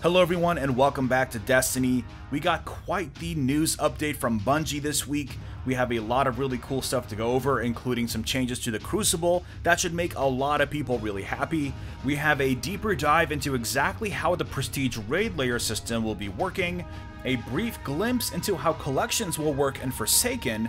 Hello everyone and welcome back to Destiny. We got quite the news update from Bungie this week. We have a lot of really cool stuff to go over, including some changes to the Crucible that should make a lot of people really happy. We have a deeper dive into exactly how the Prestige raid layer system will be working, a brief glimpse into how collections will work in Forsaken,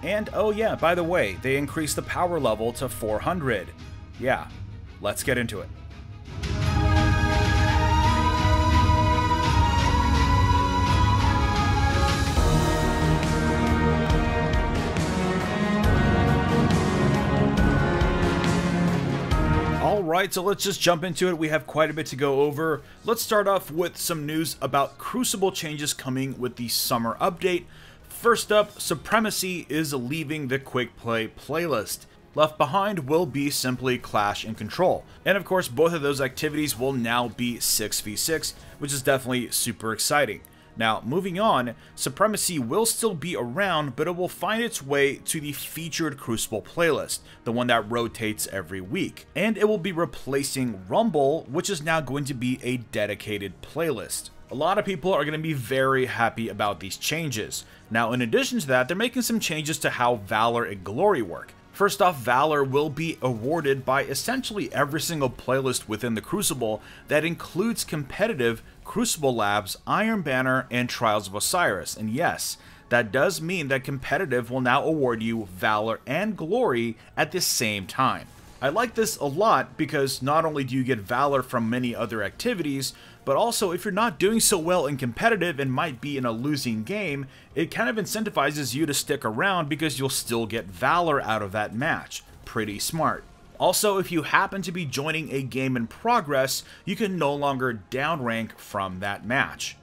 and oh yeah, by the way, they increased the power level to 400. Yeah, let's get into it. Alright, so let's just jump into it. We have quite a bit to go over. Let's start off with some news about Crucible changes coming with the summer update. First up, Supremacy is leaving the Quick Play playlist. Left behind will be simply Clash and Control. And of course, both of those activities will now be 6v6, which is definitely super exciting. Now, moving on, Supremacy will still be around, but it will find its way to the featured Crucible playlist, the one that rotates every week. And it will be replacing Rumble, which is now going to be a dedicated playlist. A lot of people are going to be very happy about these changes. Now, in addition to that, they're making some changes to how Valor and Glory work. First off, Valor will be awarded by essentially every single playlist within the Crucible that includes competitive Crucible Labs, Iron Banner, and Trials of Osiris. And yes, that does mean that competitive will now award you Valor and Glory at the same time. I like this a lot because not only do you get Valor from many other activities, but also if you're not doing so well in competitive and might be in a losing game, it kind of incentivizes you to stick around because you'll still get Valor out of that match. Pretty smart. Also, if you happen to be joining a game in progress, you can no longer downrank from that match.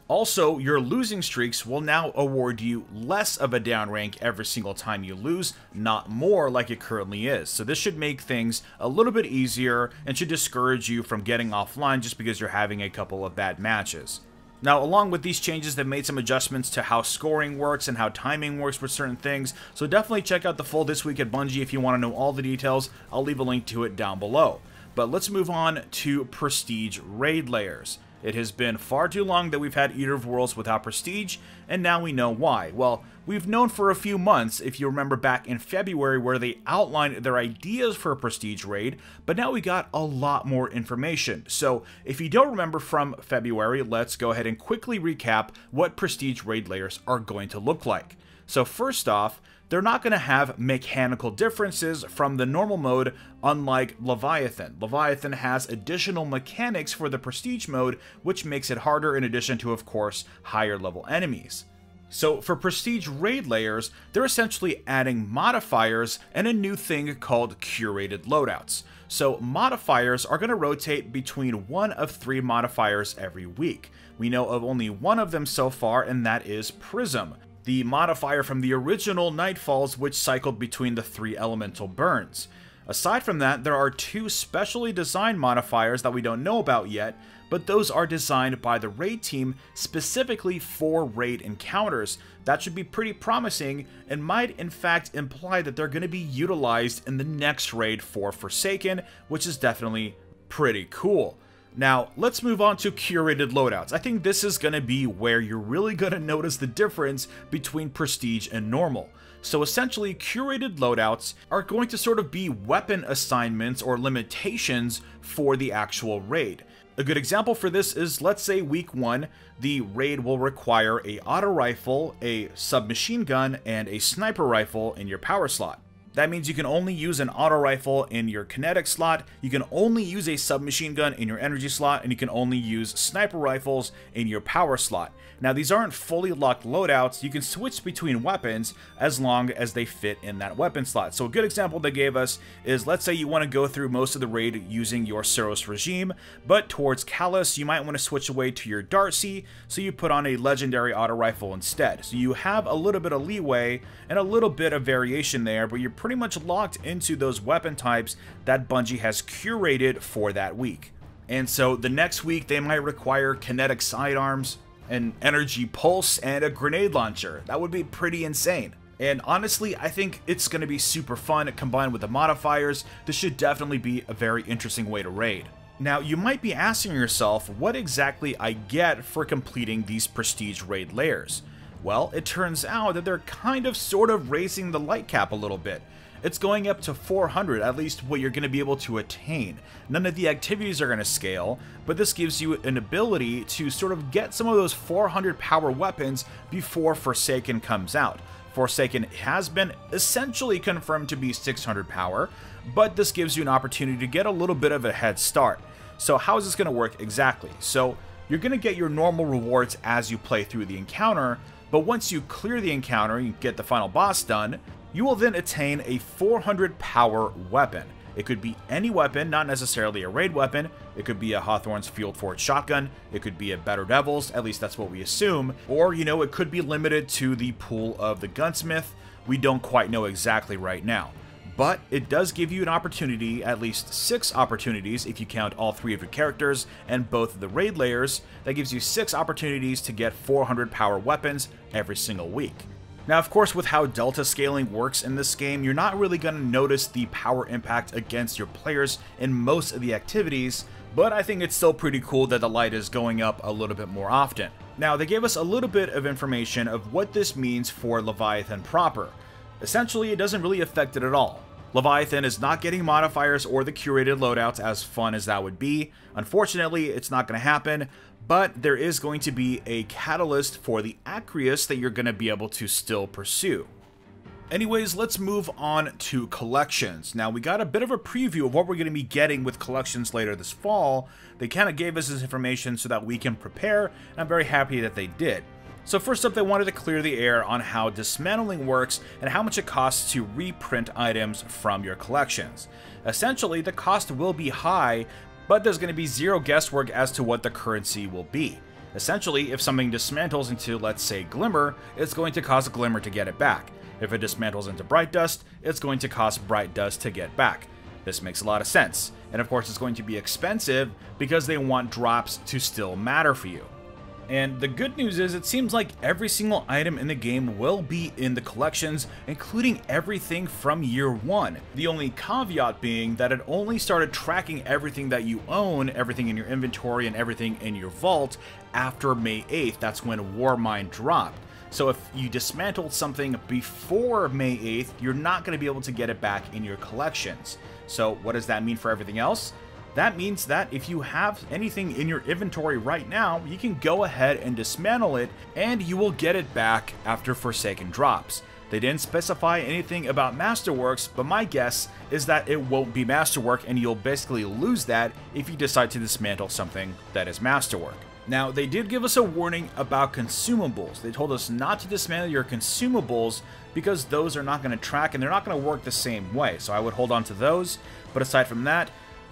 Also, your losing streaks will now award you less of a downrank every single time you lose, not more like it currently is. So this should make things a little bit easier and should discourage you from getting offline just because you're having a couple of bad matches. Now, along with these changes, they've made some adjustments to how scoring works and how timing works with certain things, so definitely check out the full This Week at Bungie if you want to know all the details. I'll leave a link to it down below. But let's move on to Prestige raid layers. It has been far too long that we've had Eater of Worlds without Prestige, and now we know why. Well, we've known for a few months, if you remember back in February where they outlined their ideas for a Prestige raid, but now we got a lot more information. So if you don't remember from February, let's go ahead and quickly recap what Prestige raid layers are going to look like. So first off, they're not going to have mechanical differences from the normal mode, unlike Leviathan. Leviathan has additional mechanics for the Prestige mode, which makes it harder in addition to, of course, higher level enemies. So for Prestige raid layers, they're essentially adding modifiers and a new thing called curated loadouts. So modifiers are going to rotate between one of 3 modifiers every week. We know of only one of them so far, and that is Prism, the modifier from the original Nightfalls, which cycled between the 3 elemental burns. Aside from that, there are 2 specially designed modifiers that we don't know about yet, but those are designed by the raid team specifically for raid encounters. That should be pretty promising and might in fact imply that they're going to be utilized in the next raid for Forsaken, which is definitely pretty cool. Now, let's move on to curated loadouts. I think this is going to be where you're really going to notice the difference between Prestige and normal. So essentially, curated loadouts are going to sort of be weapon assignments or limitations for the actual raid. A good example for this is, let's say week 1, the raid will require a auto rifle, a submachine gun, and a sniper rifle in your power slot. That means you can only use an auto rifle in your kinetic slot, you can only use a submachine gun in your energy slot, and you can only use sniper rifles in your power slot. Now, these aren't fully locked loadouts. You can switch between weapons as long as they fit in that weapon slot. So a good example they gave us is, let's say you want to go through most of the raid using your Suros regime, but towards Callus, you might want to switch away to your Darcy, so you put on a legendary auto rifle instead. So you have a little bit of leeway and a little bit of variation there, but you're pretty much locked into those weapon types that Bungie has curated for that week. And so the next week they might require kinetic sidearms, an energy pulse, and a grenade launcher. That would be pretty insane. And honestly, I think it's going to be super fun combined with the modifiers. This should definitely be a very interesting way to raid. Now, you might be asking yourself what exactly I get for completing these prestige raid layers. Well, it turns out that they're kind of sort of raising the light cap a little bit. It's going up to 400, at least what you're going to be able to attain. None of the activities are going to scale, but this gives you an ability to sort of get some of those 400 power weapons before Forsaken comes out. Forsaken has been essentially confirmed to be 600 power, but this gives you an opportunity to get a little bit of a head start. So how is this going to work exactly? So you're going to get your normal rewards as you play through the encounter, but once you clear the encounter and get the final boss done, you will then attain a 400 power weapon. It could be any weapon, not necessarily a raid weapon. It could be a Hawthorne's Field Forge shotgun. It could be a Better Devil's, at least that's what we assume. Or, you know, it could be limited to the pool of the gunsmith. We don't quite know exactly right now. But it does give you an opportunity, at least 6 opportunities if you count all 3 of your characters and both of the raid layers. That gives you 6 opportunities to get 400 power weapons every single week. Now, of course, with how delta scaling works in this game, you're not really going to notice the power impact against your players in most of the activities, but I think it's still pretty cool that the light is going up a little bit more often. Now, they gave us a little bit of information of what this means for Leviathan proper. Essentially, it doesn't really affect it at all. Leviathan is not getting modifiers or the curated loadouts, as fun as that would be. Unfortunately, it's not going to happen, but there is going to be a catalyst for the Acreus that you're going to be able to still pursue. Anyways, let's move on to collections. Now, we got a bit of a preview of what we're going to be getting with collections later this fall. They kind of gave us this information so that we can prepare, and I'm very happy that they did. So first up, they wanted to clear the air on how dismantling works and how much it costs to reprint items from your collections. Essentially, the cost will be high, but there's going to be zero guesswork as to what the currency will be. Essentially, if something dismantles into, let's say, Glimmer, it's going to cost Glimmer to get it back. If it dismantles into Bright Dust, it's going to cost Bright Dust to get back. This makes a lot of sense. And of course, it's going to be expensive because they want drops to still matter for you. And the good news is it seems like every single item in the game will be in the collections, including everything from year 1. The only caveat being that it only started tracking everything that you own, everything in your inventory and everything in your vault after May 8th. That's when Warmind dropped. So if you dismantled something before May 8th, you're not going to be able to get it back in your collections. So what does that mean for everything else? That means that if you have anything in your inventory right now, you can go ahead and dismantle it, and you will get it back after Forsaken drops. They didn't specify anything about Masterworks, but my guess is that it won't be Masterwork, and you'll basically lose that if you decide to dismantle something that is Masterwork. Now, they did give us a warning about consumables. They told us not to dismantle your consumables because those are not going to track and they're not going to work the same way, so I would hold on to those. But aside from that,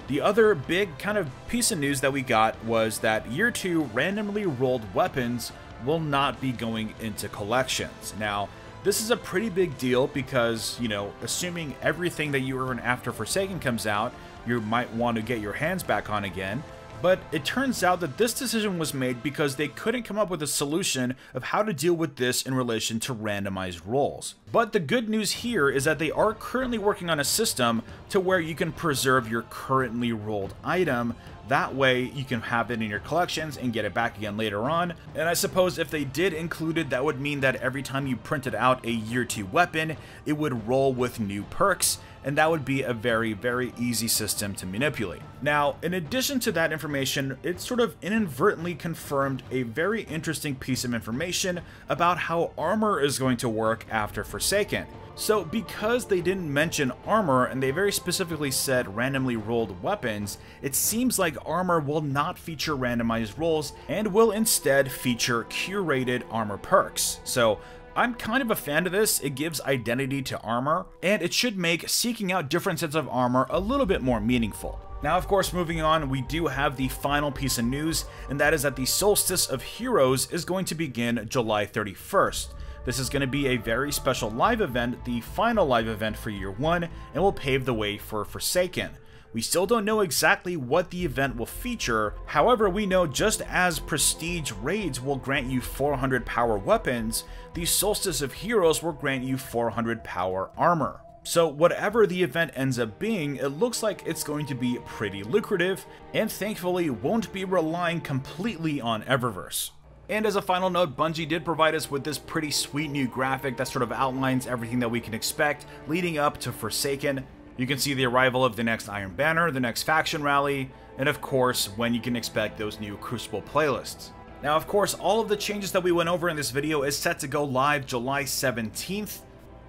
the other big kind of piece of news that we got was that Year 2 randomly rolled weapons will not be going into collections. Now, this is a pretty big deal because, you know, assuming everything that you earn after Forsaken comes out, you might want to get your hands back on again. But it turns out that this decision was made because they couldn't come up with a solution of how to deal with this in relation to randomized rolls. But the good news here is that they are currently working on a system to where you can preserve your currently rolled item. That way you can have it in your collections and get it back again later on. And I suppose if they did include it, that would mean that every time you printed out a Year 2 weapon, it would roll with new perks. And that would be a very, very easy system to manipulate. Now, in addition to that information, it sort of inadvertently confirmed a very interesting piece of information about how armor is going to work after Forsaken. So because they didn't mention armor and they very specifically said randomly rolled weapons, it seems like armor will not feature randomized rolls and will instead feature curated armor perks. So I'm kind of a fan of this. It gives identity to armor, and it should make seeking out different sets of armor a little bit more meaningful. Now, of course, moving on, we do have the final piece of news, and that is that the Solstice of Heroes is going to begin July 31st. This is going to be a very special live event, the final live event for Year 1, and will pave the way for Forsaken. We still don't know exactly what the event will feature. However, we know just as prestige raids will grant you 400 power weapons, the Solstice of Heroes will grant you 400 power armor. So whatever the event ends up being, it looks like it's going to be pretty lucrative, and thankfully won't be relying completely on Eververse. And as a final note, Bungie did provide us with this pretty sweet new graphic that sort of outlines everything that we can expect leading up to Forsaken. You can see the arrival of the next Iron Banner, the next faction rally, and of course, when you can expect those new Crucible playlists. Now, of course, all of the changes that we went over in this video is set to go live July 17th.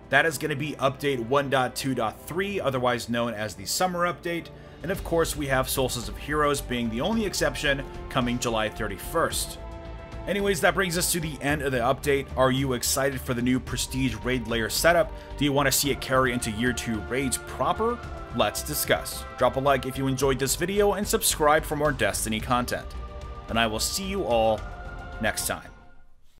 That is going to be update 1.2.3, otherwise known as the summer update. And of course, we have Solstice of Heroes being the only exception, coming July 31st. Anyways, that brings us to the end of the update. Are you excited for the new Prestige Raid Lair setup? Do you want to see it carry into Year 2 raids proper? Let's discuss. Drop a like if you enjoyed this video and subscribe for more Destiny content. And I will see you all next time.